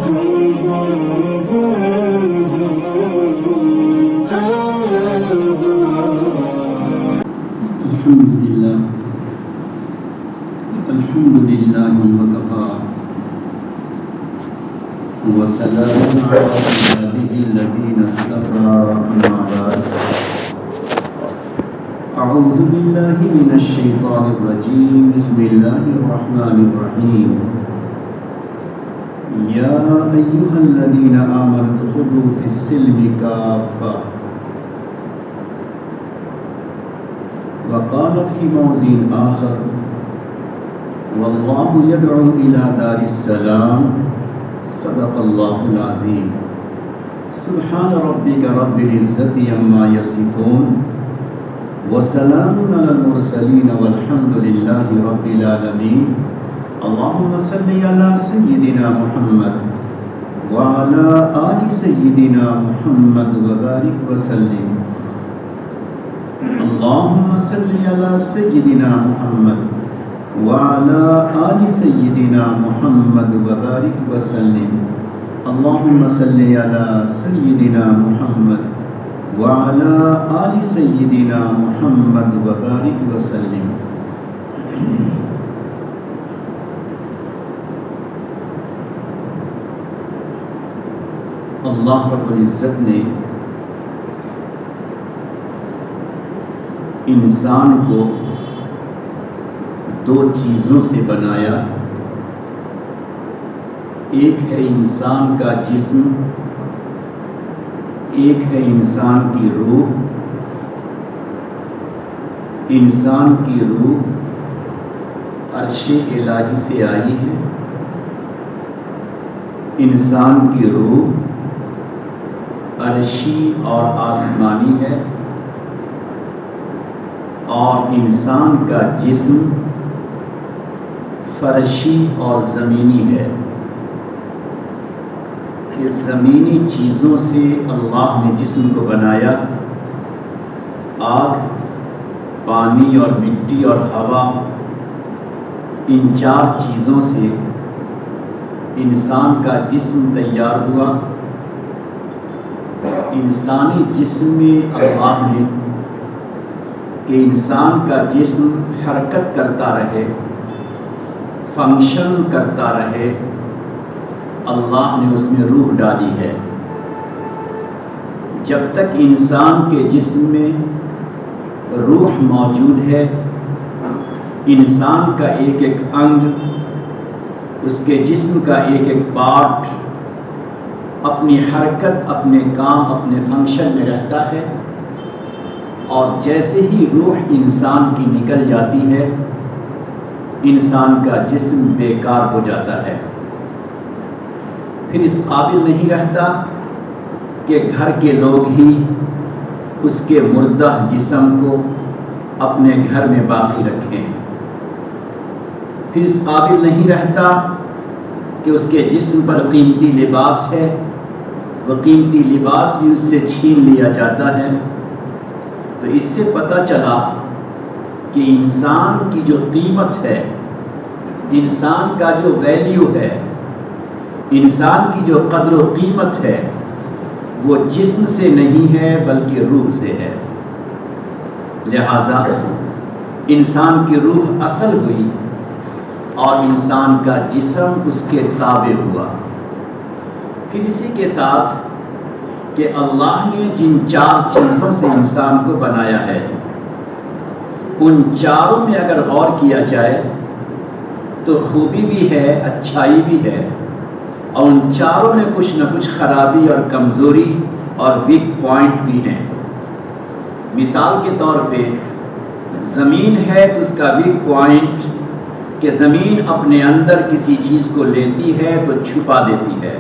الحمد لله وكفى وسلام على عباده الذين اصطفى أما بعد أعوذ بالله من الشيطان الرجيم بسم الله الرحمن الرحيم يا أيها الذين آمنوا ادخلوا في السلم كافة وقال في موضع آخر والله يدعو إلى دار السلام صدق الله العظيم سبحان ربك رب العزة عما يصفون وسلام على المرسلين والحمد لله رب العالمين اللهم صل على سيدنا محمد وعلى آل سيدنا محمد وبارك وسلم اللهم صل على سيدنا محمد وعلى آل سيدنا محمد وبارك وسلم اللهم صل على سيدنا محمد وعلى آل سيدنا محمد وبارك وسلم اللہ رب العزت نے انسان کو دو چیزوں سے بنایا. ایک ہے انسان کا جسم، ایک ہے انسان کی روح. انسان کی روح عرش الہی سے آئی ہے. انسان کی روح عرشی اور آسمانی ہے، اور انسان کا جسم فرشی اور زمینی ہے. کہ زمینی چیزوں سے اللہ نے جسم کو بنایا. آگ، پانی اور مٹی اور ہوا، ان چار چیزوں سے انسان کا جسم تیار ہوا. انسانی جسم میں اللہ نے کہ انسان کا جسم حرکت کرتا رہے، فنکشن کرتا رہے، اللہ نے اس میں روح ڈالی ہے. جب تک انسان کے جسم میں روح موجود ہے، انسان کا ایک ایک انگ، اس کے جسم کا ایک ایک پارٹ اپنی حرکت، اپنے کام، اپنے فنکشن میں رہتا ہے. اور جیسے ہی روح انسان کی نکل جاتی ہے، انسان کا جسم بیکار ہو جاتا ہے. پھر اس قابل نہیں رہتا کہ گھر کے لوگ ہی اس کے مردہ جسم کو اپنے گھر میں باقی رکھیں. پھر اس قابل نہیں رہتا کہ اس کے جسم پر قیمتی لباس ہے، وہ قیمتی لباس بھی اس سے چھین لیا جاتا ہے. تو اس سے پتہ چلا کہ انسان کی جو قیمت ہے، انسان کا جو ویلیو ہے، انسان کی جو قدر و قیمت ہے، وہ جسم سے نہیں ہے بلکہ روح سے ہے. لہذا انسان کی روح اصل ہوئی اور انسان کا جسم اس کے تابع ہوا. پھر اسی کے ساتھ کہ اللہ نے جن چار چیزوں سے انسان کو بنایا ہے، ان چاروں میں اگر غور کیا جائے تو خوبی بھی ہے، اچھائی بھی ہے، اور ان چاروں میں کچھ نہ کچھ خرابی اور کمزوری اور ویک پوائنٹ بھی ہیں. مثال کے طور پہ زمین ہے تو اس کا ویک پوائنٹ کہ زمین اپنے اندر کسی چیز کو لیتی ہے تو چھپا دیتی ہے،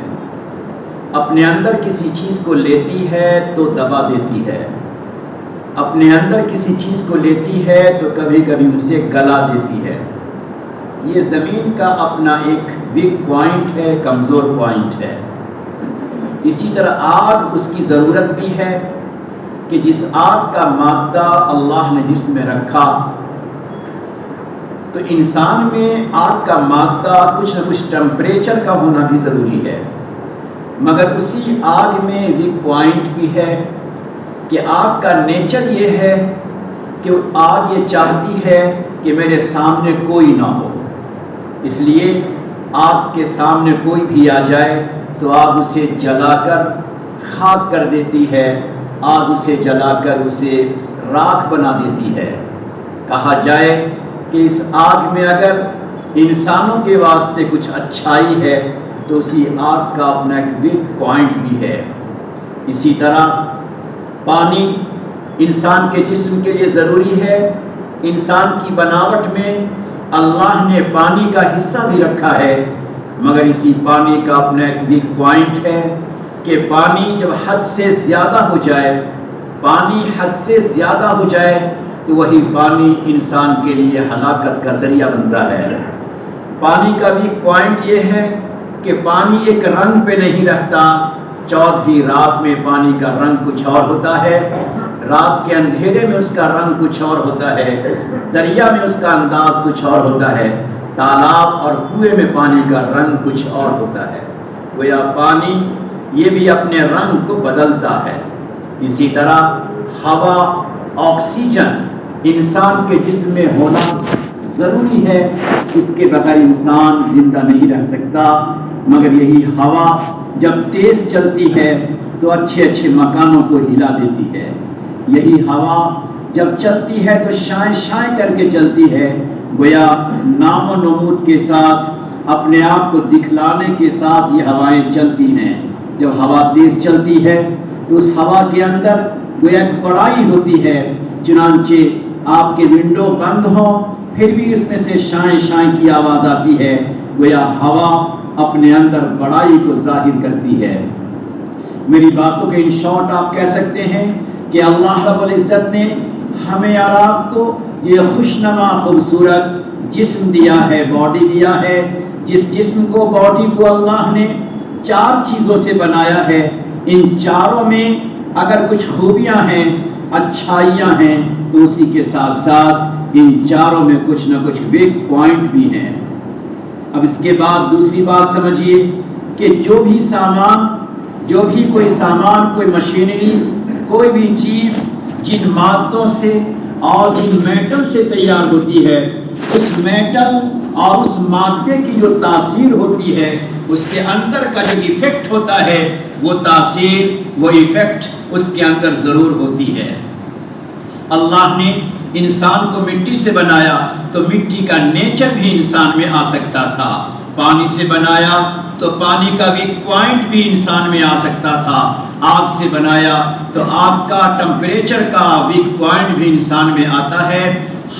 اپنے اندر کسی چیز کو لیتی ہے تو دبا دیتی ہے، اپنے اندر کسی چیز کو لیتی ہے تو کبھی کبھی اسے گلا دیتی ہے. یہ زمین کا اپنا ایک ویک پوائنٹ ہے، کمزور پوائنٹ ہے. اسی طرح آگ، اس کی ضرورت بھی ہے کہ جس آگ کا مادہ اللہ نے جس میں رکھا، تو انسان میں آگ کا مادہ کچھ نہ کچھ ٹمپریچر کا ہونا بھی ضروری ہے. مگر اسی آگ میں ویک پوائنٹ بھی ہے کہ آگ کا نیچر یہ ہے کہ آگ یہ چاہتی ہے کہ میرے سامنے کوئی نہ ہو، اس لیے آگ کے سامنے کوئی بھی آ جائے تو آگ اسے جلا کر خاک کر دیتی ہے، آگ اسے جلا کر اسے راکھ بنا دیتی ہے۔ کہا جائے کہ اس آگ میں اگر انسانوں کے واسطے کچھ اچھائی ہے تو اسی آگ کا اپنا ایک ویک پوائنٹ بھی ہے۔ اسی طرح پانی انسان کے جسم کے لیے ضروری ہے۔ انسان کی بناوٹ میں اللہ نے پانی کا حصہ بھی رکھا ہے، مگر اسی پانی کا اپنا ایک ویک پوائنٹ ہے کہ پانی جب حد سے زیادہ ہو جائے، پانی حد سے زیادہ ہو جائے تو وہی پانی انسان کے لیے ہلاکت کا ذریعہ بنتا ہے۔ پانی کا ویک پوائنٹ یہ ہے کہ پانی ایک رنگ پہ نہیں رہتا، چوتھی رات میں پانی کا رنگ کچھ اور ہوتا ہے، رات کے اندھیرے میں اس کا رنگ کچھ اور ہوتا ہے، دریا میں اس کا انداز کچھ اور ہوتا ہے، تالاب اور کنویں میں پانی کا رنگ کچھ اور ہوتا ہے۔ گویا پانی یہ بھی اپنے رنگ کو بدلتا ہے۔ اسی طرح ہوا، آکسیجن انسان کے جسم میں ہونا ضروری ہے، اس کے بغیر انسان زندہ نہیں رہ سکتا، مگر یہی ہوا جب تیز چلتی ہے تو اچھے اچھے مکانوں کو ہلا دیتی ہے، یہی ہوا جب چلتی ہے تو شائیں شائیں کر کے چلتی ہے، گویا نام و نمود کے ساتھ اپنے آپ کو دکھلانے کے ساتھ یہ ہوائیں چلتی ہیں۔ جب ہوا تیز چلتی ہے تو اس ہوا کے اندر گویا ایک بڑائی ہوتی ہے، چنانچہ آپ کے ونڈو بند ہوں پھر بھی اس میں سے شائیں شائیں کی آواز آتی ہے، گویا ہوا اپنے اندر بڑائی کو ظاہر کرتی ہے۔ میری باتوں کے ان شارٹ آپ کہہ سکتے ہیں کہ اللہ رب العزت نے ہمیں اور آپ کو یہ خوشنما خوبصورت جسم دیا ہے، باڈی دیا ہے، جس جسم کو، باڈی کو اللہ نے 4 چیزوں سے بنایا ہے۔ ان چاروں میں اگر کچھ خوبیاں ہیں، اچھائیاں ہیں، تو اسی کے ساتھ ساتھ ان چاروں میں کچھ نہ کچھ ویک پوائنٹ بھی ہیں۔ اب اس کے بعد دوسری بات سمجھیے کہ جو بھی سامان، جو بھی کوئی سامان، کوئی مشینری، کوئی بھی چیز جن مادوں سے اور جن میٹل سے تیار ہوتی ہے، اس میٹل اور اس مادے کی جو تاثیر ہوتی ہے، اس کے اندر کا جو ایفیکٹ ہوتا ہے، وہ تاثیر، وہ ایفیکٹ اس کے اندر ضرور ہوتی ہے۔ اللہ نے انسان کو مٹی سے بنایا تو مٹی کا نیچر بھی انسان میں آ سکتا تھا، پانی سے بنایا تو پانی کا ویک پوائنٹ بھی انسان میں آ سکتا تھا، آگ سے بنایا تو آگ کا ٹمپریچر کا ویک پوائنٹ بھی انسان میں آتا ہے،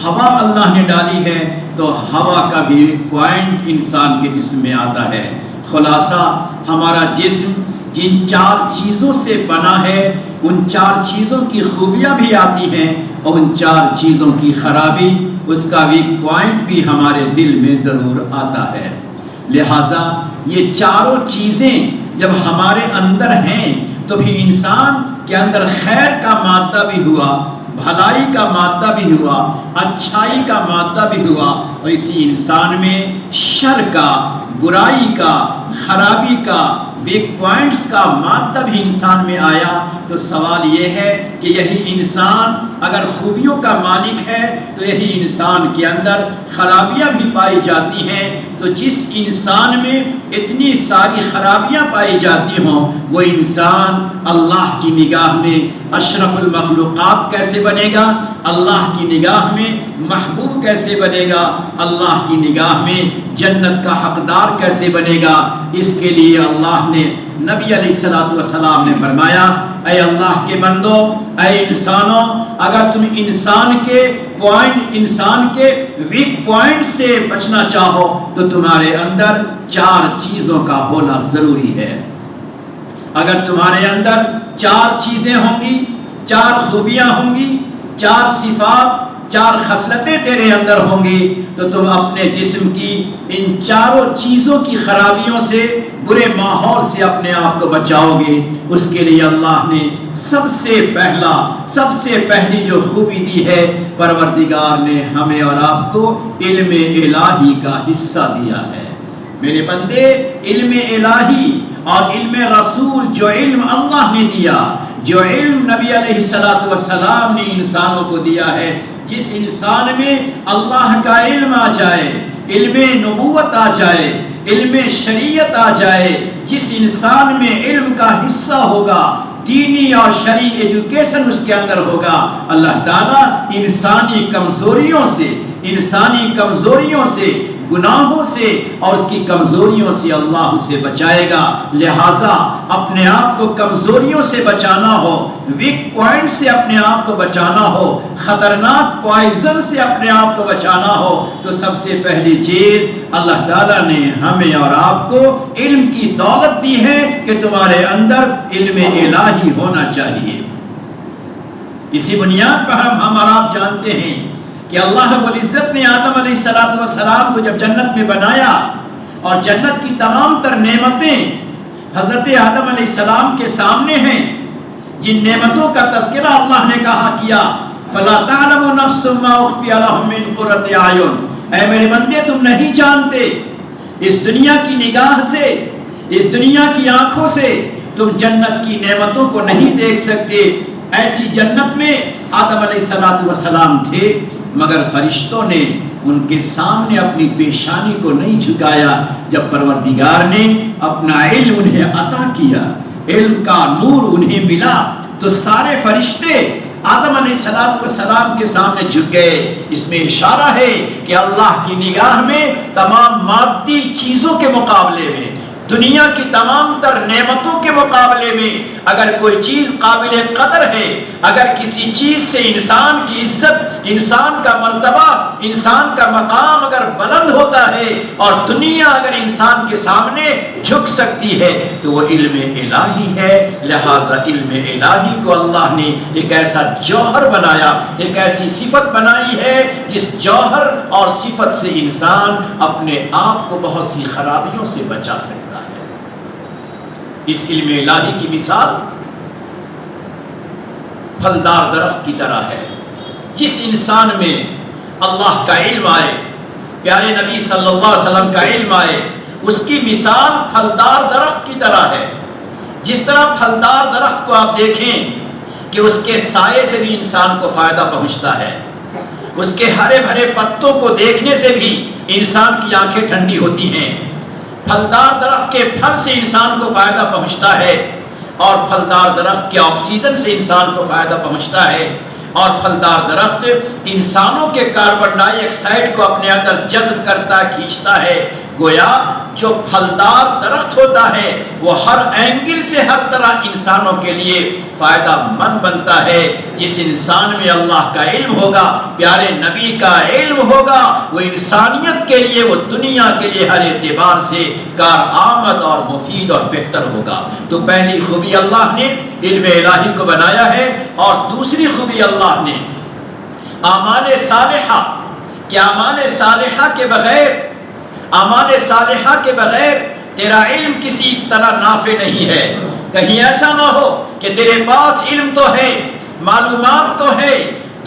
ہوا اللہ نے ڈالی ہے تو ہوا کا بھی ویک پوائنٹ انسان کے جسم میں آتا ہے۔ خلاصہ ہمارا جسم جن 4 چیزوں سے بنا ہے، ان 4 چیزوں کی خوبیاں بھی آتی ہیں اور ان 4 چیزوں کی خرابی، اس کا ویک پوائنٹ بھی ہمارے دل میں ضرور آتا ہے۔ لہٰذا یہ چاروں چیزیں جب ہمارے اندر ہیں تو بھی انسان کے اندر خیر کا مادہ بھی ہوا، بھلائی کا مادہ بھی ہوا، اچھائی کا مادہ بھی ہوا، اور اسی انسان میں شر کا، برائی کا، خرابی کا، ویک پوائنٹس کا مادہ بھی انسان میں آیا۔ تو سوال یہ ہے کہ یہی انسان اگر خوبیوں کا مالک ہے تو یہی انسان کے اندر خرابیاں بھی پائی جاتی ہیں، تو جس انسان میں اتنی ساری خرابیاں پائی جاتی ہوں وہ انسان اللہ کی نگاہ میں اشرف المخلوقات کیسے بنے گا، اللہ کی نگاہ میں محبوب کیسے بنے گا، اللہ کی نگاہ میں جنت کا حقدار کیسے بنے گا؟ اس کے لیے اللہ نے، نبی علیہ الصلوۃ والسلام نے فرمایا، اے اللہ کے بندو، اے انسانوں، اگر تم انسان کے ویک پوائنٹ سے بچنا چاہو تو تمہارے اندر 4 چیزوں کا ہونا ضروری ہے۔ اگر تمہارے اندر 4 چیزیں ہوں گی، 4 خوبیاں ہوں گی، 4 صفات، 4 خصلتیں تیرے اندر ہوں گی تو تم اپنے جسم کی ان 4 چیزوں کی خرابیوں سے، برے ماحول سے اپنے آپ کو بچاؤ گے۔ اس کے لیے اللہ نے سب سے پہلی جو خوبی دی ہے، پروردگار نے ہمیں اور آپ کو علم الہی کا حصہ دیا ہے۔ میرے بندے، علم الہی اور علم رسول، جو علم اللہ نے دیا، جو علم نبی علیہ السلام نے انسانوں کو دیا ہے، جس انسان میں اللہ کا علم آ جائے، علم نبوت آ جائے، علم شریعت آ جائے، جس انسان میں علم کا حصہ ہوگا، دینی اور شرعی ایجوکیشن اس کے اندر ہوگا، اللہ تعالیٰ انسانی کمزوریوں سے، گناہوں سے اور اس کی کمزوریوں سے اللہ اسے بچائے گا۔ لہٰذا اپنے آپ کو کمزوریوں سے بچانا ہو، ویک پوائنٹ سے اپنے آپ کو بچانا ہو، خطرناک پوائزن سے اپنے آپ کو بچانا ہو، تو سب سے پہلی چیز اللہ تعالیٰ نے ہمیں اور آپ کو علم کی دولت دی ہے کہ تمہارے اندر علم الہی ہونا چاہیے۔ اسی بنیاد پر ہم اور آپ جانتے ہیں کہ اللہ رب العزت نے آدم علیہ السلام کو جب جنت میں بنایا اور جنت کی تمام تر نعمتیں حضرت آدم علیہ السلام کے سامنے ہیں، جن نعمتوں کا تذکرہ اللہ نے کہا کیا، فَلَا تَعْلَمُ نَفْسٌ مَّا أُخْفِيَ لَهُم مِّن قُرَّةِ أَعْيُنٍ، اے میرے بندے تم نہیں جانتے، اس دنیا کی نگاہ سے، اس دنیا کی آنکھوں سے تم جنت کی نعمتوں کو نہیں دیکھ سکتے۔ ایسی جنت میں آدم علیہ السلام تھے، مگر فرشتوں نے ان کے سامنے اپنی پیشانی کو نہیں جھکایا۔ جب پروردگار نے اپنا علم انہیں عطا کیا، علم کا نور انہیں ملا، تو سارے فرشتے آدم علیہ السلام کے سامنے جھک گئے۔ اس میں اشارہ ہے کہ اللہ کی نگاہ میں تمام مادی چیزوں کے مقابلے میں، دنیا کی تمام تر نعمتوں کے مقابلے میں اگر کوئی چیز قابل قدر ہے، اگر کسی چیز سے انسان کی عزت، انسان کا مرتبہ، انسان کا مقام اگر بلند ہوتا ہے اور دنیا اگر انسان کے سامنے جھک سکتی ہے تو وہ علم الہی ہے۔ لہٰذا علم الہی کو اللہ نے ایک ایسا جوہر بنایا، ایک ایسی صفت بنائی ہے جس جوہر اور صفت سے انسان اپنے آپ کو بہت سی خرابیوں سے بچا سکتا ہے۔ اس علم الہی کی مثال پھلدار درخت کی طرح ہے۔ جس انسان میں اللہ کا علم آئے، پیارے نبی صلی اللہ علیہ وسلم کا علم آئے، اس کی مثال پھلدار درخت کی طرح ہے۔ جس طرح پھلدار درخت کو آپ دیکھیں کہ اس کے سائے سے بھی انسان کو فائدہ پہنچتا ہے، اس کے ہرے بھرے پتوں کو دیکھنے سے بھی انسان کی آنکھیں ٹھنڈی ہوتی ہیں۔ پھلدار درخت کے پھل سے انسان کو فائدہ پہنچتا ہے، اور پھلدار درخت کے آکسیجن سے انسان کو فائدہ پہنچتا ہے، اور پھلدار درخت انسانوں کے کاربن ڈائی آکسائڈ کو اپنے اندر جذب کرتا، کھینچتا ہے۔ گویا جو پھلدار درخت ہوتا ہے وہ ہر اینگل سے، ہر طرح انسانوں کے لیے فائدہ مند بنتا ہے۔ جس انسان میں اللہ کا علم ہوگا، پیارے نبی کا علم ہوگا، وہ انسانیت کے لیے، وہ دنیا کے لیے ہر اعتبار سے کارآمد اور مفید اور بہتر ہوگا۔ تو پہلی خوبی اللہ نے علم الہی کو بنایا ہے، اور دوسری خوبی اللہ نے اعمال صالحہ، کہ اعمال صالحہ کے بغیر تیرا علم کسی طرح نافع نہیں ہے۔ کہیں ایسا نہ ہو کہ تیرے پاس علم تو ہے، معلومات تو ہے،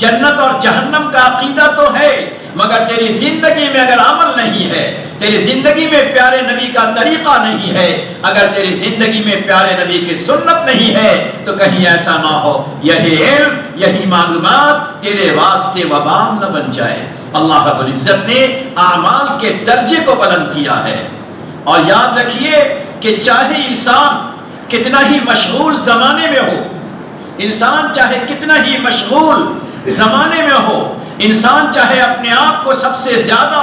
جنت اور جہنم کا عقیدہ تو ہے، مگر تیری زندگی میں اگر عمل نہیں ہے، تیری زندگی میں پیارے نبی کا طریقہ نہیں ہے، اگر تیری زندگی میں پیارے نبی کی سنت نہیں ہے، تو کہیں ایسا نہ ہو یہی علم، یہی معلومات تیرے واسطے وبال نہ بن جائے۔ اللہ رب العزت نے اعمال کے درجے کو بلند کیا ہے۔ اور یاد رکھیے کہ چاہے انسان کتنا ہی مشغول زمانے میں ہو، انسان چاہے کتنا ہی مشغول زمانے میں ہو، انسان چاہے اپنے آپ کو سب سے زیادہ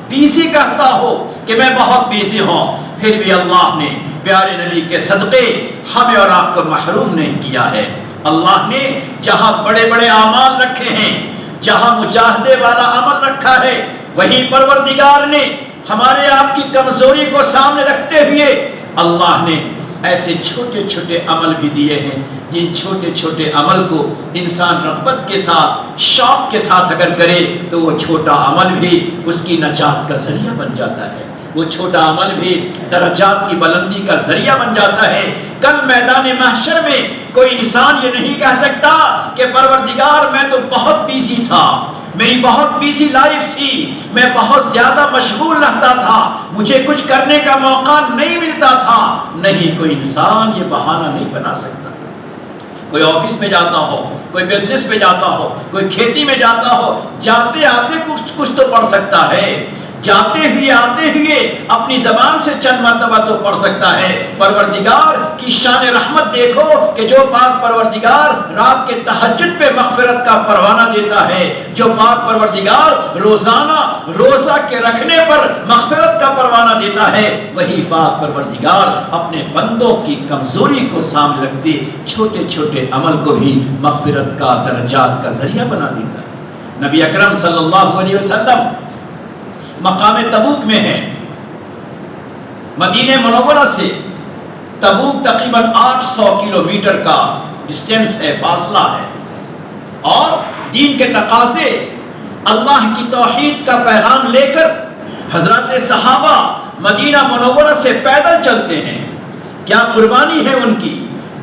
بیزی کہتا ہو کہ میں بہت بیزی ہوں، پھر بھی اللہ نے پیارے نبی کے صدقے ہمیں اور آپ کو محروم نہیں کیا ہے۔ اللہ نے جہاں بڑے بڑے اعمال رکھے ہیں، جہاں مجاہدے والا عمل رکھا ہے، وہیں پروردگار نے ہمارے آپ کی کمزوری کو سامنے رکھتے ہوئے اللہ نے ایسے چھوٹے چھوٹے عمل بھی دیے ہیں، جن چھوٹے چھوٹے عمل کو انسان رغبت کے ساتھ، شوق کے ساتھ اگر کرے تو وہ چھوٹا عمل بھی اس کی نجات کا ذریعہ بن جاتا ہے، وہ چھوٹا عمل بھی درجات کی بلندی کا ذریعہ بن جاتا ہے۔ کل میدان محشر میں کوئی انسان یہ نہیں کہہ سکتا کہ پروردگار میں تو بہت بیزی تھا، میری بہت بیزی لائف تھی، میں بہت زیادہ مشغول رہتا تھا، مجھے کچھ کرنے کا موقع نہیں ملتا تھا۔ نہیں، کوئی انسان یہ بہانہ نہیں بنا سکتا۔ کوئی آفس میں جاتا ہو، کوئی بزنس میں جاتا ہو، کوئی کھیتی میں جاتا ہو، جاتے آتے کچھ تو پڑھ سکتا ہے، جاتے ہوئے آتے ہوئے اپنی زبان سے چند مرتبہ تو پڑھ سکتا ہے۔ پروردگار کی شان رحمت دیکھو کہ جو پاک پروردگار رات کے تہجد پہ مغفرت کا پروانہ دیتا ہے، جو پاک پروردگار روزانہ روزہ کے رکھنے پر مغفرت کا پروانہ دیتا ہے، وہی پاک پروردگار اپنے بندوں کی کمزوری کو سامنے رکھتے چھوٹے چھوٹے عمل کو بھی مغفرت کا درجات کا ذریعہ بنا دیتا ہے۔ نبی اکرم صلی اللہ علیہ وسلم مقام تبوک میں ہے۔ مدینہ منورہ سے تبوک تقریباً 800 کلومیٹر کا ڈسٹینس ہے، فاصلہ ہے، اور دین کے تقاضے، اللہ کی توحید کا پیغام لے کر حضرات صحابہ مدینہ منورہ سے پیدل چلتے ہیں۔ کیا قربانی ہے ان کی،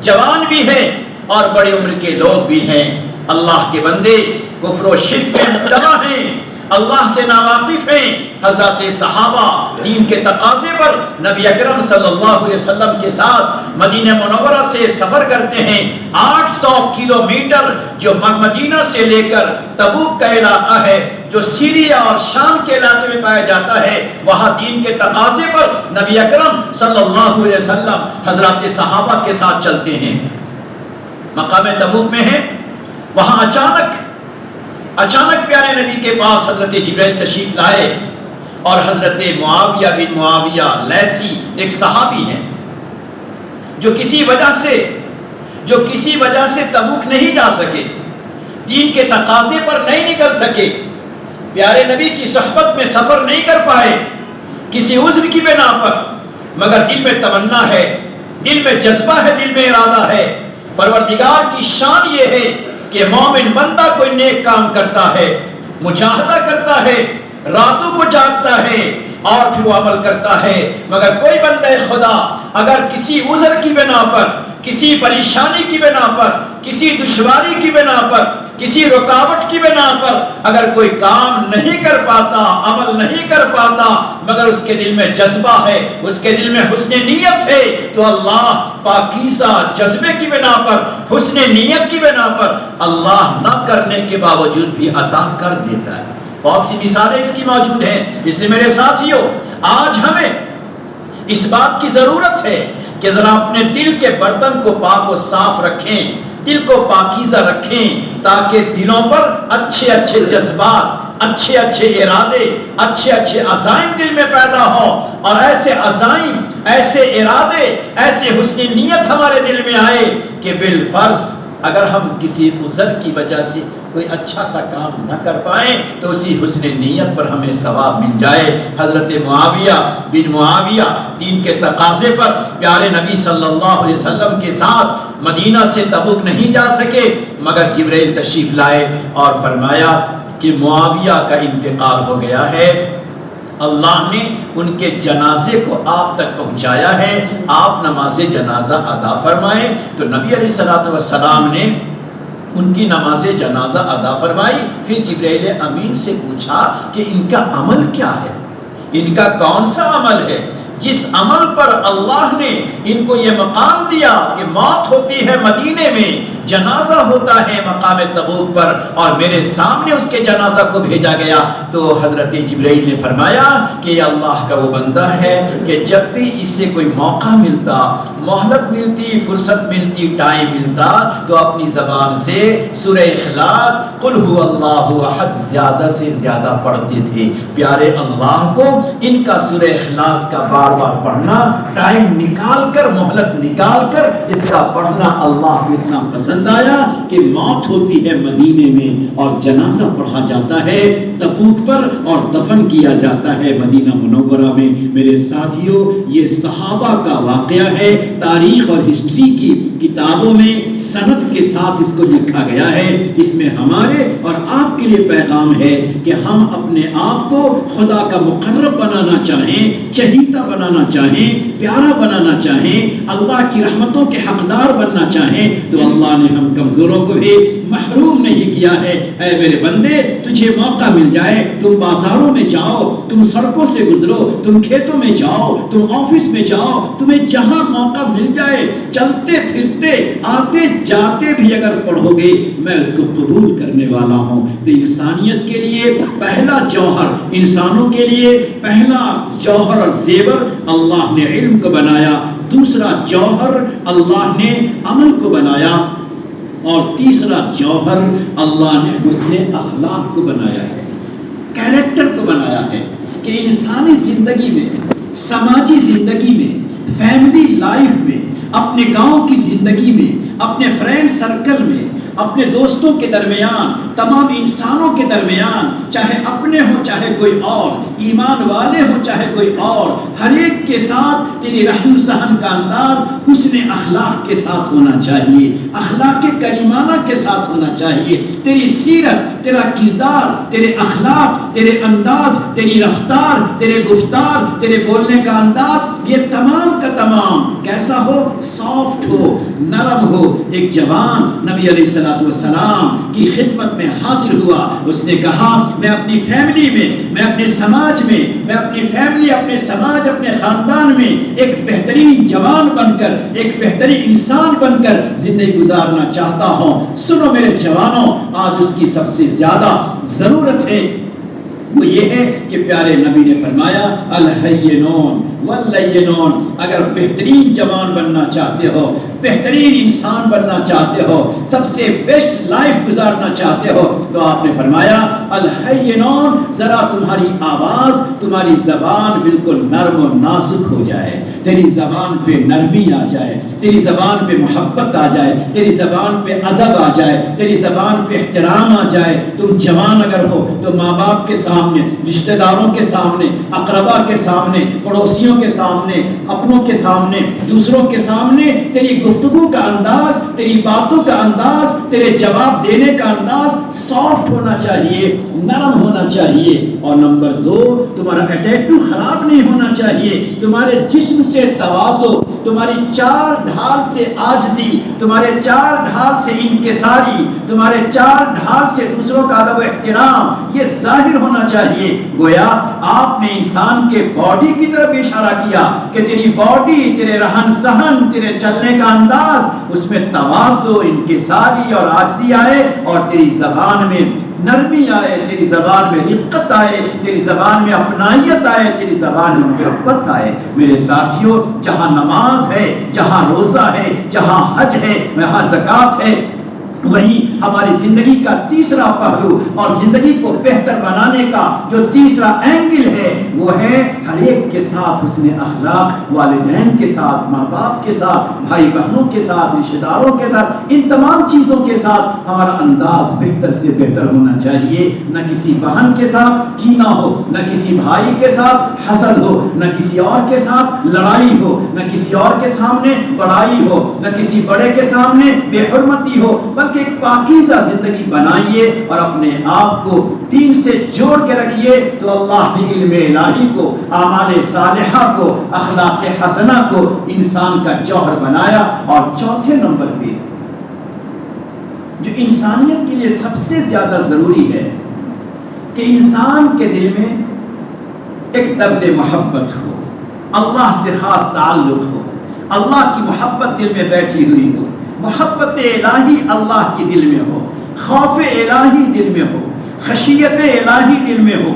جوان بھی ہیں اور بڑی عمر کے لوگ بھی ہیں۔ اللہ کے بندے کفر و شرک میں مبتلا ہیں، اللہ سے ناواقف ہیں۔ حضرات صحابہ دین کے تقاضے پر نبی اکرم صلی اللہ علیہ وسلم کے ساتھ مدینہ منورہ سے سفر کرتے ہیں۔ 800 کلومیٹر جو مدینہ سے لے کر تبوک کا علاقہ ہے، جو سیریا اور شام کے علاقے میں پایا جاتا ہے، وہاں دین کے تقاضے پر نبی اکرم صلی اللہ علیہ وسلم حضرات صحابہ کے ساتھ چلتے ہیں۔ مقام تبوک میں ہے، وہاں اچانک پیارے نبی کے پاس حضرت جبرائیل تشریف لائے، اور حضرت معاویہ بن معاویہ لیثی ایک صحابی ہیں جو کسی وجہ سے تبوک نہیں جا سکے، دین کے تقاضے پر نہیں نکل سکے، پیارے نبی کی صحبت میں سفر نہیں کر پائے کسی عذر کی بنا پر، مگر دل میں تمنا ہے، دل میں جذبہ ہے، دل میں ارادہ ہے۔ پروردگار کی شان یہ ہے کہ مومن بندہ کوئی نیک کام کرتا ہے، مجاہدہ کرتا ہے، راتوں کو جاگتا ہے اور پھر وہ عمل کرتا ہے، مگر کوئی بندہ خدا اگر کسی عذر کی بنا پر، کسی پریشانی کی بنا پر، کسی دشواری کی بنا پر، کسی رکاوٹ کی بنا پر اگر کوئی کام نہیں کر پاتا، عمل نہیں کر پاتا، مگر اس کے دل میں جذبہ ہے، اس کے دل میں حسن نیت ہے، تو اللہ پاکیزہ جذبے کی بنا پر، حسن نیت کی بنا پر اللہ نہ کرنے کے باوجود بھی عطا کر دیتا ہے۔ بہت سی مثالیں اس کی موجود ہیں۔ اس لیے میرے ساتھیوں، آج ہمیں اس بات کی ضرورت ہے کہ ذرا اپنے دل کے برتن کو پاک و صاف رکھیں، دل کو پاکیزہ رکھیں، تاکہ دلوں پر اچھے اچھے جذبات، اچھے اچھے ارادے، اچھے اچھے عزائم دل میں پیدا ہوں، اور ایسے عزائم، ایسے ارادے، ایسے حسن نیت ہمارے دل میں آئے کہ بالفرض اگر ہم کسی عذر کی وجہ سے کوئی اچھا سا کام نہ کر پائیں تو اسی حسن نیت پر ہمیں ثواب مل جائے۔ حضرت معاویہ بن معاویہ دین کے تقاضے پر پیارے نبی صلی اللہ علیہ وسلم کے ساتھ مدینہ سے تبوک نہیں جا سکے، مگر جبرائیل تشریف لائے اور فرمایا کہ معاویہ کا انتقال ہو گیا ہے، اللہ نے ان کے جنازے کو آپ تک پہنچایا ہے، آپ نماز جنازہ ادا فرمائیں۔ تو نبی علیہ الصلوۃ والسلام نے ان کی نماز جنازہ ادا فرمائی۔ پھر جبرائیل امین سے پوچھا کہ ان کا عمل کیا ہے، ان کا کون سا عمل ہے جس عمل پر اللہ نے ان کو یہ مقام دیا کہ موت ہوتی ہے مدینے میں، جنازہ ہوتا ہے مقام تبوک پر، اور میرے سامنے اس کے جنازہ کو بھیجا گیا۔ تو حضرت جبرائیل نے فرمایا کہ یہ اللہ کا وہ بندہ ہے کہ جب بھی اسے کوئی موقع ملتا، مہلت ملتی، فرصت ملتی، ٹائم ملتا، تو اپنی زبان سے سورہ اخلاص قل هو اللہ احد زیادہ سے زیادہ پڑھتے تھے۔ پیارے اللہ کو ان کا سورہ اخلاص کا بار بار پڑھنا، ٹائم نکال کر، مہلت نکال کر اس کا پڑھنا اللہ کو اتنا پسند آیا کہ موت ہوتی ہے مدینے میں اور جنازہ پڑھا جاتا ہے تبوک پر اور دفن کیا جاتا ہے مدینہ منورہ میں۔ میرے ساتھیوں، یہ صحابہ کا واقعہ ہے، تاریخ اور ہسٹری کی کتابوں میں سند کے ساتھ اس کو لکھا گیا ہے۔ اس میں ہمارے اور آپ کے لیے پیغام ہے کہ ہم اپنے آپ کو خدا کا مقرب بنانا چاہیں، چہیتا بنانا چاہیں، پیارا بنانا چاہیں، اللہ کی رحمتوں کے حقدار بننا چاہیں، تو اللہ نے ہم کمزوروں کو بھی محروم نہیں کیا ہے۔ اے میرے بندے، تجھے موقع مل جائے، تم بازاروں میں جاؤ، تم سڑکوں سے گزرو، تم کھیتوں میں جاؤ، تم آفس میں جاؤ، تمہیں جہاں موقع مل جائے، چلتے پھرتے آتے جاتے بھی اگر پڑھو گے میں اس کو قبول کرنے والا ہوں۔ تو انسانیت کے لیے پہلا جوہر، انسانوں کے لیے پہلا جوہر اور زیور اللہ نے علم کو بنایا، دوسرا جوہر اللہ نے عمل کو بنایا، اور تیسرا جوہر اللہ نے حسن اخلاق کو بنایا ہے، کیریکٹر کو بنایا ہے، کہ انسانی زندگی میں، سماجی زندگی میں، فیملی لائف میں، اپنے گاؤں کی زندگی میں، اپنے فرینڈ سرکل میں، اپنے دوستوں کے درمیان، تمام انسانوں کے درمیان، چاہے اپنے ہوں چاہے کوئی اور، ایمان والے ہوں چاہے کوئی اور، ہر ایک کے ساتھ تیری رحم سہن کا انداز حسن اخلاق کے ساتھ ہونا چاہیے، اخلاق کریمانہ کے ساتھ ہونا چاہیے۔ تیری سیرت، تیرا کردار، تیرے اخلاق، تیرے انداز، تیری رفتار، تیرے گفتار، تیرے بولنے کا انداز، یہ تمام کا تمام کیسا ہو؟ سافٹ ہو، نرم ہو۔ ایک جوان نبی علیہ السلام کی خدمت میں حاضر ہوا، اس نے کہا میں اپنی فیملی میں، میں اپنے سماج میں، میں اپنی فیملی، اپنے سماج، اپنے خاندان میں ایک بہترین جوان بن کر، ایک بہترین انسان بن کر زندگی گزارنا چاہتا ہوں۔ سنو میرے جوانوں، آج اس کی سب سے زیادہ ضرورت ہے، وہ یہ ہے کہ پیارے نبی نے فرمایا الحینون واللینون۔ اگر بہترین جوان بننا چاہتے ہو، بہترین انسان بننا چاہتے ہو، سب سے بیسٹ لائف گزارنا چاہتے ہو، تو آپ نے فرمایا الحینون، ذرا تمہاری آواز، تمہاری زبان بالکل نرم و نازک ہو جائے، تیری زبان پہ نرمی آ جائے، تیری زبان پہ محبت آ جائے، تیری زبان پہ ادب آ جائے، تیری زبان پہ احترام آ جائے۔ تم جوان اگر ہو تو ماں باپ کے سامنے، رشتہ داروں کے سامنے، اقربا کے سامنے، پڑوسیوں کے سامنے، اپنوں کے سامنے، دوسروں کے سامنے تیری گفتگو کا انداز، تیری باتوں کا انداز، تیرے جواب دینے کا انداز سافٹ ہونا چاہیے، نرم ہونا چاہیے۔ اور نمبر 2، تمہارا ایٹیٹیوڈ خراب نہیں ہونا چاہیے، تمہارے جسم سے تواضع، تمہاری چار ڈھال سے عاجزی، تمہارے چار ڈھال سے انکساری، تمہارے چار ڈھال سے دوسروں کا ادب و احترام، یہ ظاہر ہونا چاہیے۔ گویا آپ نے انسان کے باڈی کی طرف اشارہ کیا کہ تیری باڈی، تیرے رہن سہن، تیرے چلنے کا انداز، اس میں تواضع، انکساری اور عاجزی آئے، اور تیری زبان میں نرمی آئے، تیری زبان میں رقت آئے، تیری زبان میں اپنائیت آئے، تیری زبان میں محبت آئے۔ میرے ساتھیوں، جہاں نماز ہے، جہاں روزہ ہے، جہاں حج ہے، وہاں زکوٰۃ ہے، وہیں ہماری زندگی کا تیسرا پہلو اور زندگی کو بہتر بنانے کا جو تیسرا اینگل ہے، وہ ہے ہر ایک کے ساتھ حسن اخلاق، والدین کے ساتھ، ماں باپ کے ساتھ، بھائی بہنوں کے ساتھ، رشتہ داروں کے ساتھ، ان تمام چیزوں کے ساتھ ہمارا انداز بہتر سے بہتر ہونا چاہیے۔ نہ کسی بہن کے ساتھ کینہ ہو، نہ کسی بھائی کے ساتھ حسد ہو، نہ کسی اور کے ساتھ لڑائی ہو، نہ کسی اور کے سامنے بڑائی ہو، نہ کسی بڑے کے سامنے بے حرمتی ہو، بلکہ ایک پاکیزہ زندگی بنائیے اور اپنے آپ کو دین سے جوڑ کے رکھیے، تو اللہ نے علم الہی کو، اعمال صالحہ کو، اخلاق حسنہ کو انسان کا جوہر بنایا۔ اور چوتھے نمبر پہ جو انسانیت کے لیے سب سے زیادہ ضروری ہے کہ انسان کے دل میں ایک درد محبت ہو، اللہ سے خاص تعلق ہو، اللہ کی محبت دل میں بیٹھی ہوئی ہو، محبت الہی اللہ کی دل میں ہو، خوف الہی دل میں ہو، خشیت الہی دل میں ہو۔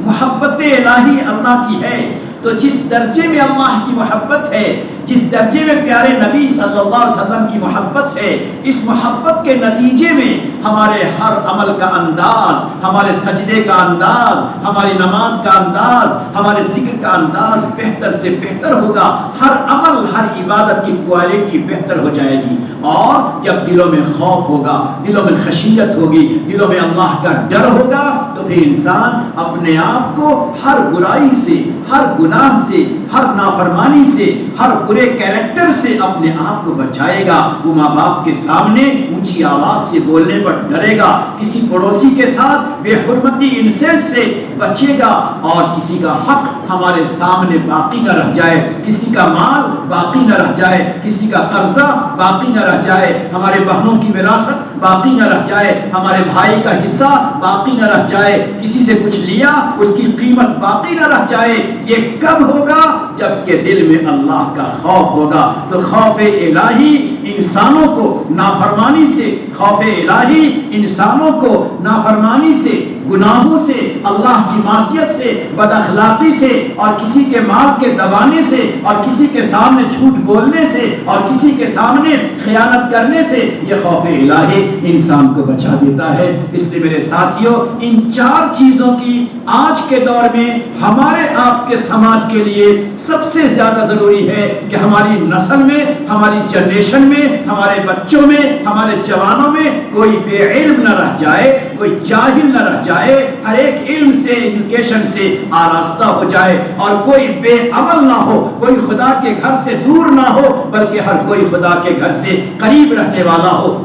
محبت الہی اللہ کی ہے تو جس درجے میں اللہ کی محبت ہے، جس درجے میں پیارے نبی صلی اللہ علیہ وسلم کی محبت ہے، اس محبت کے نتیجے میں ہمارے ہر عمل کا انداز، ہمارے سجدے کا انداز، ہماری نماز کا انداز، ہمارے ذکر کا انداز بہتر سے بہتر ہوگا، ہر عمل، ہر عبادت کی کوالٹی بہتر ہو جائے گی۔ اور جب دلوں میں خوف ہوگا، دلوں میں خشیت ہوگی، دلوں میں اللہ کا ڈر ہوگا، تو پھر انسان اپنے آپ کو ہر برائی سے، ہر گناہ سے، ہر نافرمانی سے، ہر برے کیریکٹر سے اپنے آپ کو بچائے گا۔ وہ ماں باپ کے سامنے اونچی آواز سے بولنے پر ڈرے گا، کسی پڑوسی کے ساتھ بے حرمتی انسلٹ سے بچے گا اور کسی کا حق ہمارے سامنے باقی نہ رہ جائے، کسی کا مال باقی نہ رہ جائے، کسی کا قرضہ باقی نہ رہ جائے، ہمارے بہنوں کی وراثت باقی نہ رہ جائے، ہمارے بھائی کا حصہ باقی نہ رہ جائے، کسی سے کچھ لیا اس کی قیمت باقی نہ رہ جائے۔ یہ کب ہوگا؟ جب کہ دل میں اللہ کا خوف ہوگا۔ تو خوف الہی انسانوں کو نافرمانی سے، خوف الہی انسانوں کو نافرمانی سے، گناہوں سے، اللہ کی معصیت سے، بد اخلاقی سے، اور کسی کے مال کے دبانے سے، اور کسی کے سامنے جھوٹ بولنے سے، اور کسی کے سامنے خیانت کرنے سے، یہ خوف الہی انسان کو بچا دیتا ہے۔ اس لیے میرے ساتھیوں، ان چار چیزوں کی آج کے دور میں ہمارے آپ کے سماج کے لیے سب سے زیادہ ضروری ہے کہ ہماری نسل میں، ہماری جنریشن میں، ہمارے بچوں میں، ہمارے جوانوں میں کوئی بے علم نہ رہ جائے، کوئی جاہل نہ رہ جائے، ہر ایک علم سے، ایجوکیشن سے آراستہ ہو جائے، اور کوئی بے عمل نہ ہو، کوئی خدا کے گھر سے دور نہ ہو، بلکہ ہر کوئی خدا کے گھر سے قریب رہنے والا ہو،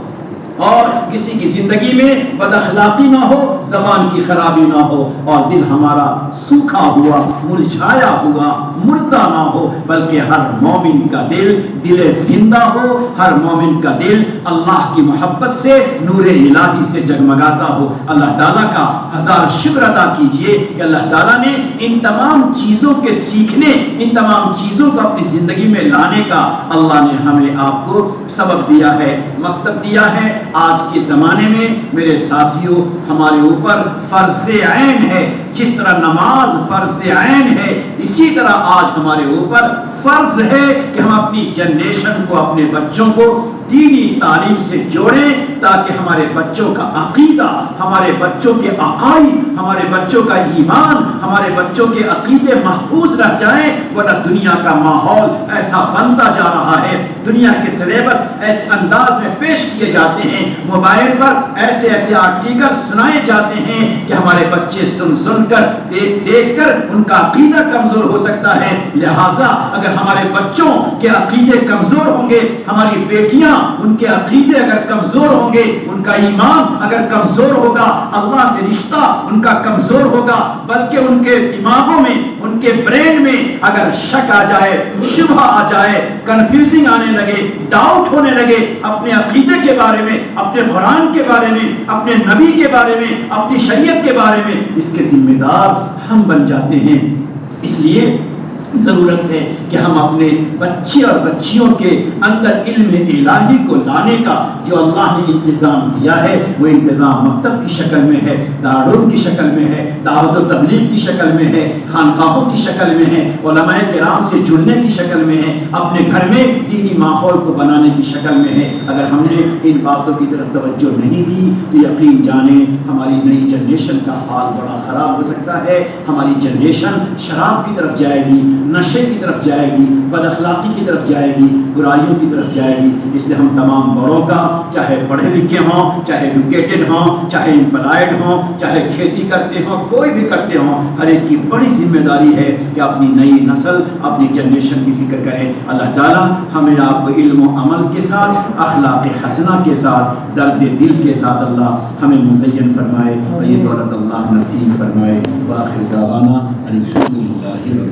اور کسی کی زندگی میں بد اخلاقی نہ ہو، زبان کی خرابی نہ ہو، اور دل ہمارا سوکھا ہوا، مرجھایا ہوا، مردہ نہ ہو، بلکہ ہر مومن کا دل زندہ ہو، ہر مومن کا دل اللہ کی محبت سے، نور الہی سے جگمگاتا ہو۔ اللہ تعالیٰ کا ہزار شکر ادا کیجئے کہ اللہ تعالیٰ نے ان تمام چیزوں کے سیکھنے، ان تمام چیزوں کو اپنی زندگی میں لانے کا اللہ نے ہمیں آپ کو سبق دیا ہے، مکتب دیا ہے۔ آج کے زمانے میں میرے ساتھیوں، ہمارے اوپر فرض عین ہے، جس طرح نماز فرض عین ہے، اسی طرح آج ہمارے اوپر فرض ہے کہ ہم اپنی جنریشن کو، اپنے بچوں کو دینی تعلیم سے جوڑیں، تاکہ ہمارے بچوں کا عقیدہ، ہمارے بچوں کے عقائد، ہمارے بچوں کا ایمان، ہمارے بچوں کے عقیدے محفوظ رہ جائیں۔ ورنہ دنیا کا ماحول ایسا بنتا جا رہا ہے، دنیا کے سلیبس ایسے انداز میں پیش کیے جاتے ہیں، موبائل پر ایسے ایسے آرٹیکل سنائے جاتے ہیں کہ ہمارے بچے سن کر، دیکھ کر ان کا عقیدہ کمزور ہو سکتا ہے۔ لہٰذا اگر ہمارے بچوں کے عقیدے کمزور ہوں گے، ہماری بیٹیاں ان کے عقیدے اگر کمزور ہوں گے، ان کا ایمان اگر کمزور ہوگا، اللہ سے رشتہ ان کا کمزور ہوگا، بلکہ ان کے دماغوں میں، ان کے برین میں اگر شک آ جائے، شبہ آ جائے، کنفیوزنگ آنے لگے، ڈاؤٹ ہونے لگے اپنے عقیدے کے بارے میں، اپنے قرآن کے بارے میں، اپنے نبی کے بارے میں، اپنی شریعت کے بارے میں، اس کے ذمہ دار ہم بن جاتے ہیں۔ اس لیے ضرورت ہے کہ ہم اپنے بچے اور بچیوں کے اندر علم الہی کو لانے کا جو اللہ نے انتظام دیا ہے، وہ انتظام مکتب کی شکل میں ہے، دارالعلوم کی شکل میں ہے، دعوت و تبلیغ کی شکل میں ہے، خانقاہوں کی شکل میں ہے، علماء کرام سے جڑنے کی شکل میں ہے، اپنے گھر میں دینی ماحول کو بنانے کی شکل میں ہے۔ اگر ہم نے ان باتوں کی طرف توجہ نہیں دی تو یقین جانیں ہماری نئی جنریشن کا حال بڑا خراب ہو سکتا ہے۔ ہماری جنریشن شراب کی طرف جائے گی، نشے کی طرف جائے گی، بد اخلاقی کی طرف جائے گی، برائیوں کی طرف جائے گی۔ اس لیے ہم تمام بڑوں کا، چاہے پڑھے لکھے ہوں، چاہے ایجوکیٹڈ ہوں، چاہے امپلائڈ ہوں، چاہے کھیتی کرتے ہوں، کوئی بھی کرتے ہوں، ہر ایک کی بڑی ذمہ داری ہے کہ اپنی نئی نسل، اپنی جنریشن کی فکر کرے۔ اللہ تعالیٰ ہمیں آپ کو علم و عمل کے ساتھ، اخلاق حسنہ کے ساتھ، درد دل کے ساتھ اللہ ہمیں مزین فرمائے اور یہ دولت اللہ نصیب فرمائے۔ وآخر دعوانا الحمد للہ۔